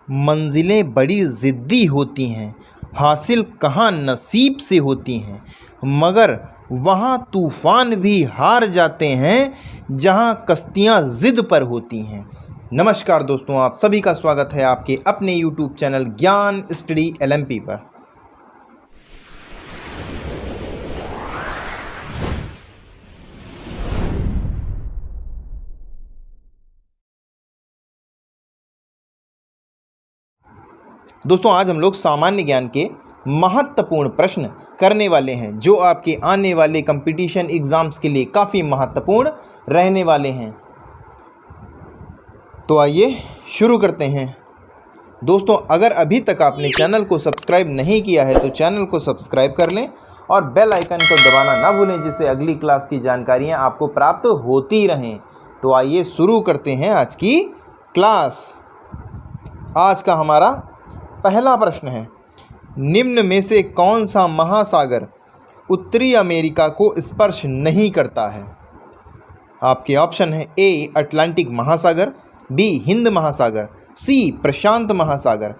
मंजिलें बड़ी ज़िद्दी होती हैं, हासिल कहाँ नसीब से होती हैं, मगर वहाँ तूफ़ान भी हार जाते हैं जहाँ कश्तियाँ ज़िद पर होती हैं। नमस्कार दोस्तों, आप सभी का स्वागत है आपके अपने YouTube चैनल ज्ञान स्टडी LMP पर। दोस्तों, आज हम लोग सामान्य ज्ञान के महत्वपूर्ण प्रश्न करने वाले हैं जो आपके आने वाले कंपटीशन एग्ज़ाम्स के लिए काफ़ी महत्वपूर्ण रहने वाले हैं। तो आइए शुरू करते हैं। दोस्तों, अगर अभी तक आपने चैनल को सब्सक्राइब नहीं किया है तो चैनल को सब्सक्राइब कर लें और बेल आइकन को दबाना ना भूलें, जिससे अगली क्लास की जानकारियाँ आपको प्राप्त होती रहें। तो आइए शुरू करते हैं आज की क्लास। आज का हमारा पहला प्रश्न है, निम्न में से कौन सा महासागर उत्तरी अमेरिका को स्पर्श नहीं करता है? आपके ऑप्शन है ए अटलांटिक महासागर, बी हिंद महासागर, सी प्रशांत महासागर,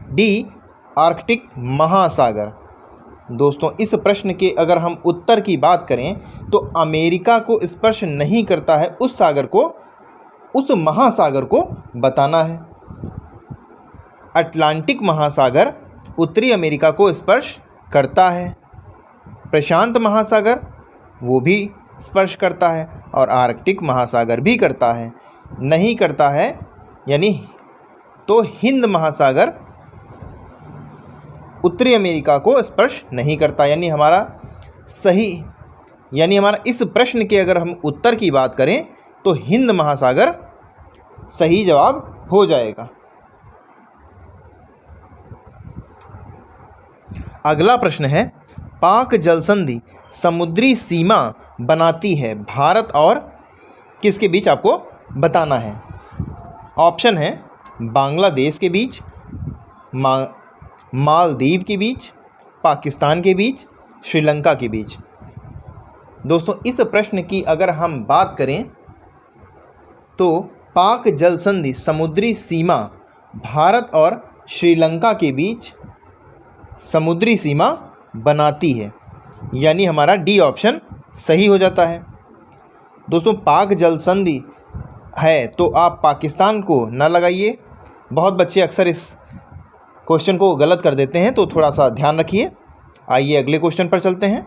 डी आर्कटिक महासागर। दोस्तों, इस प्रश्न के अगर हम उत्तर की बात करें तो अमेरिका को स्पर्श नहीं करता है उस सागर को, उस महासागर को बताना है। अटलांटिक महासागर उत्तरी अमेरिका को स्पर्श करता है, प्रशांत महासागर वो भी स्पर्श करता है और आर्कटिक महासागर भी करता है। नहीं करता है यानी तो हिंद महासागर उत्तरी अमेरिका को स्पर्श नहीं करता, यानी हमारा इस प्रश्न के अगर हम उत्तर की बात करें तो हिंद महासागर सही जवाब हो जाएगा। अगला प्रश्न है, पाक जल संधि समुद्री सीमा बनाती है भारत और किसके बीच, आपको बताना है। ऑप्शन है बांग्लादेश के बीच, मालदीव के बीच, पाकिस्तान के बीच, श्रीलंका के बीच। दोस्तों, इस प्रश्न की अगर हम बात करें तो पाक जल संधि समुद्री सीमा भारत और श्रीलंका के बीच समुद्री सीमा बनाती है, यानी हमारा डी ऑप्शन सही हो जाता है। दोस्तों, पाक जल संधि है तो आप पाकिस्तान को ना लगाइए, बहुत बच्चे अक्सर इस क्वेश्चन को गलत कर देते हैं, तो थोड़ा सा ध्यान रखिए। आइए अगले क्वेश्चन पर चलते हैं।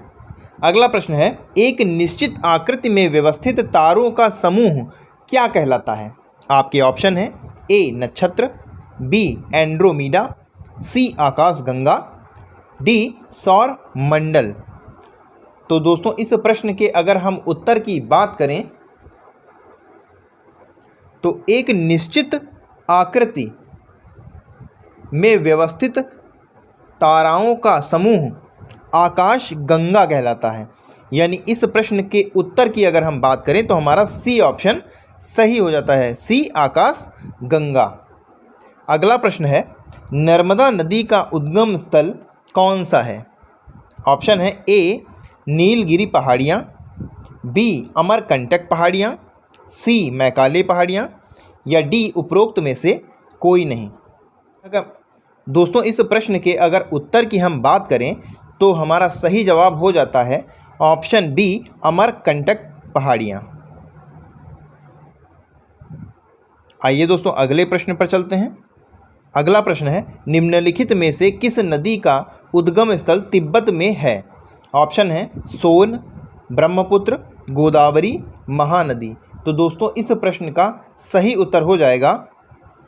अगला प्रश्न है, एक निश्चित आकृति में व्यवस्थित तारों का समूह क्या कहलाता है? आपके ऑप्शन है ए नक्षत्र, बी एंड्रोमीडा, सी आकाशगंगा, डी सौर मंडल। तो दोस्तों, इस प्रश्न के अगर हम उत्तर की बात करें तो एक निश्चित आकृति में व्यवस्थित ताराओं का समूह आकाश गंगा कहलाता है, यानी इस प्रश्न के उत्तर की अगर हम बात करें तो हमारा सी ऑप्शन सही हो जाता है, सी आकाश गंगा। अगला प्रश्न है, नर्मदा नदी का उद्गम स्थल कौन सा है? ऑप्शन है ए नीलगिरी पहाड़ियाँ, बी अमरकंटक पहाड़ियाँ, सी मैकाले पहाड़ियाँ या डी उपरोक्त में से कोई नहीं। अगर दोस्तों, इस प्रश्न के अगर उत्तर की हम बात करें तो हमारा सही जवाब हो जाता है ऑप्शन बी अमरकंटक पहाड़ियाँ। आइए दोस्तों अगले प्रश्न पर चलते हैं। अगला प्रश्न है, निम्नलिखित में से किस नदी का उद्गम स्थल तिब्बत में है? ऑप्शन है सोन, ब्रह्मपुत्र, गोदावरी, महानदी। तो दोस्तों, इस प्रश्न का सही उत्तर हो जाएगा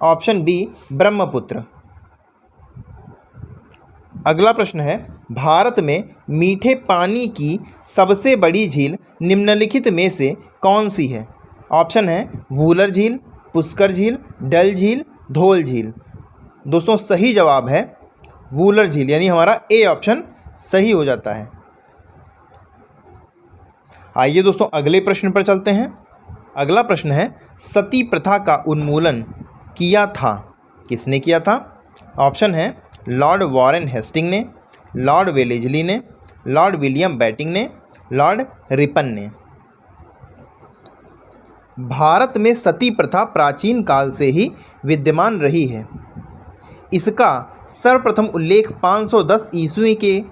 ऑप्शन बी ब्रह्मपुत्र। अगला प्रश्न है, भारत में मीठे पानी की सबसे बड़ी झील निम्नलिखित में से कौन सी है? ऑप्शन है वूलर झील, पुष्कर झील, डल झील, धौल झील। दोस्तों, सही जवाब है वूलर झील, यानी हमारा ए ऑप्शन सही हो जाता है। आइए दोस्तों अगले प्रश्न पर चलते हैं। अगला प्रश्न है, सती प्रथा का उन्मूलन किया था, किसने किया था? ऑप्शन है लॉर्ड वॉरेन हेस्टिंग ने, लॉर्ड वेलेजली ने, लॉर्ड विलियम बैटिंग ने, लॉर्ड रिपन ने। भारत में सती प्रथा प्राचीन काल से ही विद्यमान रही है। इसका सर्वप्रथम उल्लेख 510 ईस्वी के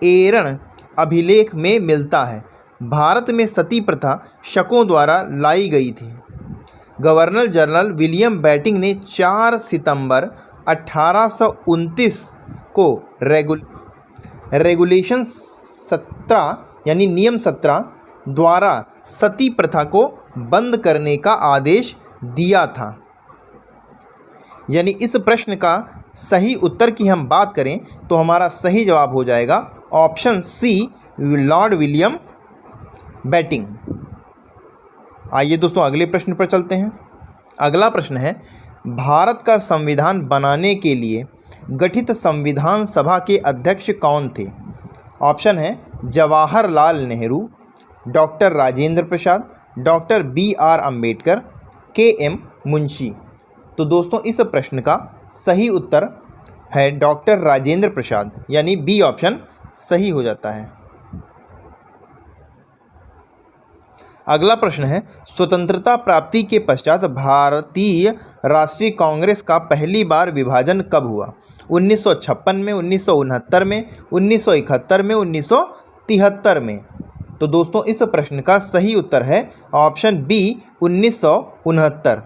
एरन अभिलेख में मिलता है। भारत में सती प्रथा शकों द्वारा लाई गई थी। गवर्नर जनरल विलियम बेंटिंक ने 4 सितंबर 1829 को रेगुलेशन 17 यानी नियम 17 द्वारा सती प्रथा को बंद करने का आदेश दिया था। यानी इस प्रश्न का सही उत्तर की हम बात करें तो हमारा सही जवाब हो जाएगा option C, Lord William Bentinck. आइए दोस्तों अगले प्रश्न पर चलते हैं। अगला प्रश्न है, भारत का संविधान बनाने के लिए गठित संविधान सभा के अध्यक्ष कौन थे? ऑप्शन है Jawaharlal Nehru, doctor Rajendra Prasad, doctor BR Ambedkar, KM Munshi. तो दोस्तों इस प्रश्न का सही उत्तर है डॉक्टर राजेंद्र प्रसाद, यानी बी ऑप्शन सही हो जाता है। अगला प्रश्न है, स्वतंत्रता प्राप्ति के पश्चात भारतीय राष्ट्रीय कांग्रेस का पहली बार विभाजन कब हुआ? 1956 में, 1969 में, 1971 में, 1973 में। तो दोस्तों इस प्रश्न का सही उत्तर है ऑप्शन बी, 1969।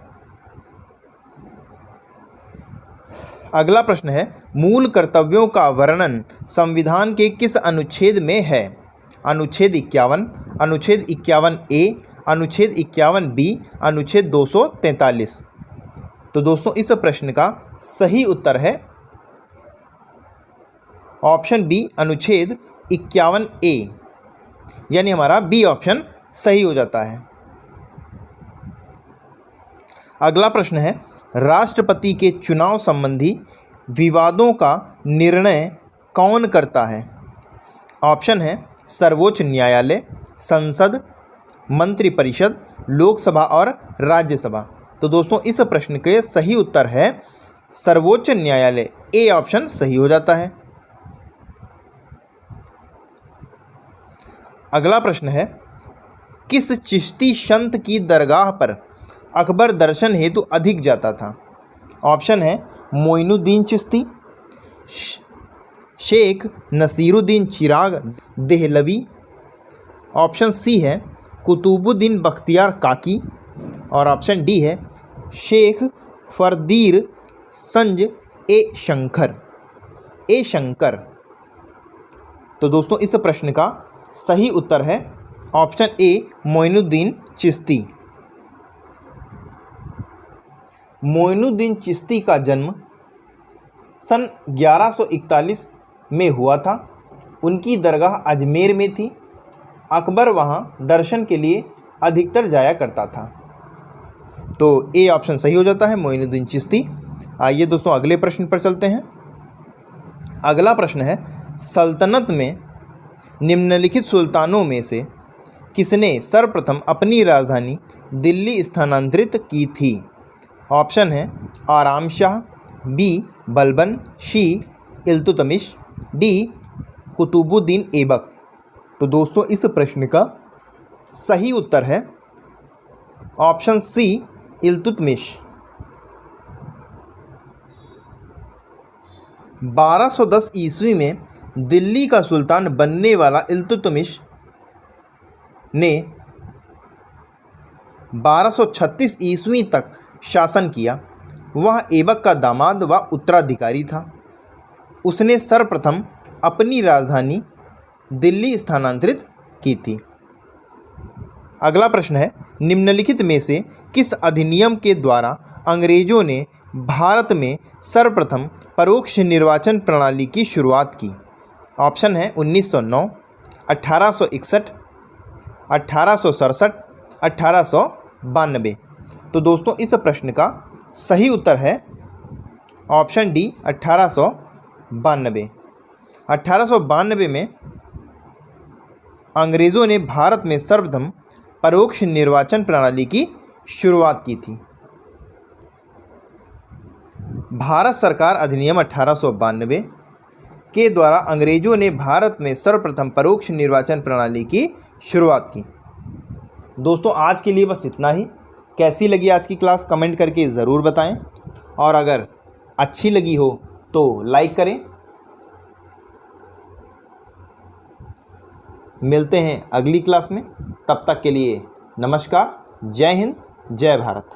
अगला प्रश्न है, मूल कर्तव्यों का वर्णन संविधान के किस अनुच्छेद में है? अनुच्छेद 51, अनुच्छेद 51A, अनुच्छेद 51B, अनुच्छेद 243। तो दोस्तों इस प्रश्न का सही उत्तर है ऑप्शन बी, अनुच्छेद 51A, यानी हमारा बी ऑप्शन सही हो जाता है। अगला प्रश्न है, राष्ट्रपति के चुनाव संबंधी विवादों का निर्णय कौन करता है? ऑप्शन है सर्वोच्च न्यायालय, संसद, मंत्रिपरिषद, लोकसभा और राज्यसभा। तो दोस्तों इस प्रश्न के सही उत्तर है सर्वोच्च न्यायालय, ए ऑप्शन सही हो जाता है। अगला प्रश्न है, किस चिश्ती संत की दरगाह पर अकबर दर्शन हेतु अधिक जाता था? ऑप्शन है मोइनुद्दीन चिश्ती, शेख नसीरुद्दीन चिराग देहलवी, ऑप्शन सी है कुतुबुद्दीन बख्तियार काकी, और ऑप्शन डी है शेख फरदीर संज ए शंकर। तो दोस्तों इस प्रश्न का सही उत्तर है ऑप्शन ए, मोइनुद्दीन चिश्ती। मोइनुद्दीन चिश्ती का जन्म सन 1141 में हुआ था। उनकी दरगाह अजमेर में थी। अकबर वहां दर्शन के लिए अधिकतर जाया करता था। तो ए ऑप्शन सही हो जाता है, मोइनुद्दीन चिश्ती। आइए दोस्तों अगले प्रश्न पर चलते हैं। अगला प्रश्न है, सल्तनत में निम्नलिखित सुल्तानों में से किसने सर्वप्रथम अपनी राजधानी दिल्ली स्थानांतरित की थी? ऑप्शन है आराम शाह, बी बलबन, सी इल्तुतमिश, डी कुतुबुद्दीन ऐबक। तो दोस्तों इस प्रश्न का सही उत्तर है ऑप्शन सी, इल्तुतमिश। 1210 ईस्वी में दिल्ली का सुल्तान बनने वाला इल्तुतमिश ने 1236 ईस्वी तक शासन किया। वह ऐबक का दामाद व उत्तराधिकारी था। उसने सर्वप्रथम अपनी राजधानी दिल्ली स्थानांतरित की थी। अगला प्रश्न है, निम्नलिखित में से किस अधिनियम के द्वारा अंग्रेजों ने भारत में सर्वप्रथम परोक्ष निर्वाचन प्रणाली की शुरुआत की? ऑप्शन है 1909, 1861, 1867, 1892। तो दोस्तों इस प्रश्न का सही उत्तर है ऑप्शन डी, 1892। 1892 में अंग्रेज़ों ने भारत में सर्वप्रथम परोक्ष निर्वाचन प्रणाली की शुरुआत की थी। भारत सरकार अधिनियम 1892 के द्वारा अंग्रेज़ों ने भारत में सर्वप्रथम परोक्ष निर्वाचन प्रणाली की शुरुआत की। दोस्तों आज के लिए बस इतना ही। कैसी लगी आज की क्लास कमेंट करके ज़रूर बताएं, और अगर अच्छी लगी हो तो लाइक करें। मिलते हैं अगली क्लास में, तब तक के लिए नमस्कार। जय हिंद, जय भारत।